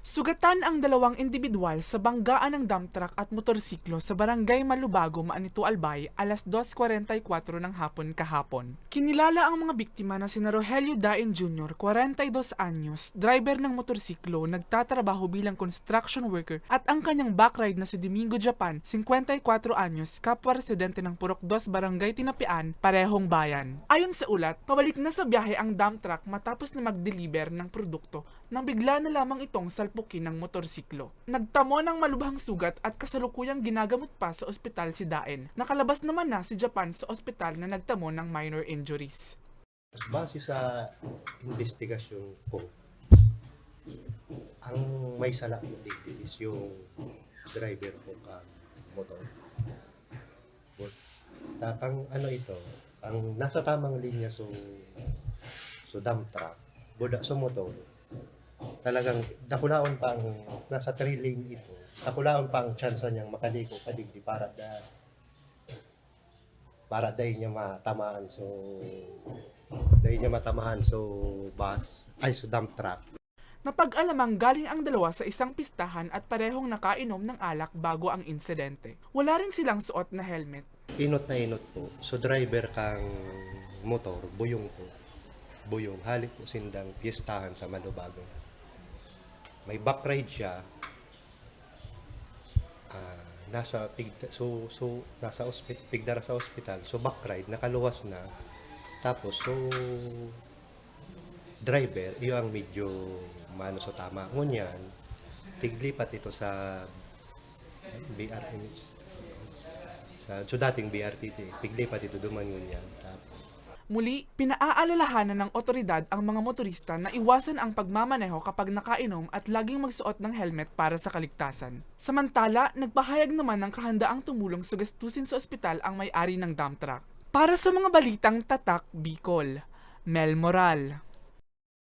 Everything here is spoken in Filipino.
Sugatan ang dalawang individual sa banggaan ng dump truck at motorsiklo sa barangay Malubago, Maanito, Albay, alas 2:44 ng hapon kahapon. Kinilala ang mga biktima na sina Rogelio Dain Jr., 42 anyos, driver ng motorsiklo, nagtatrabaho bilang construction worker, at ang kanyang backride na si Domingo Japan, 54 anyos, kapwa residente ng Purok 2, Barangay Tinapian, parehong bayan. Ayon sa ulat, pabalik na sa biyahe ang dump truck matapos na mag-deliver ng produkto nang bigla na lamang itong salpukin ng motorsiklo. Nagtamo ng malubhang sugat at kasalukuyang ginagamot pa sa ospital si Daen. Nakalabas naman na si Japan sa ospital na nagtamo ng minor injuries. Base sa investigasyon ko, ang may sala dito is yung driver ko motor. Ang ano ito, ang nasa tamang linya so dump truck, buda sa motor, talagang dakulaon pa ang nasa trailing ito, dakulaon pa ang chance niyang makaliko kadigdi para dahil niya matamaan so dump truck. Napag-alamang galing ang dalawa sa isang pistahan at parehong nakainom ng alak bago ang insidente. Wala rin silang suot na helmet. Inot na inot po. So driver kang motor, buyong ko. Buyong, halik po sindang piestahan sa Malubago. May backride siya. Pigdara sa ospital. So backride, nakaluwas na. Tapos driver, iyo ang medyo mano sa tama. Ngunyan, tiglipat ito sa BRT. So dating BRT, tiglipat ito duman ngunyan. Muli, pinaaalalahanan ng otoridad ang mga motorista na iwasan ang pagmamaneho kapag nakainom at laging magsuot ng helmet para sa kaligtasan. Samantala, nagpahayag naman ng kahandaang tumulong sa gastusin sa ospital ang may-ari ng dump truck. Para sa mga balitang Tatak Bicol, Mel Moral.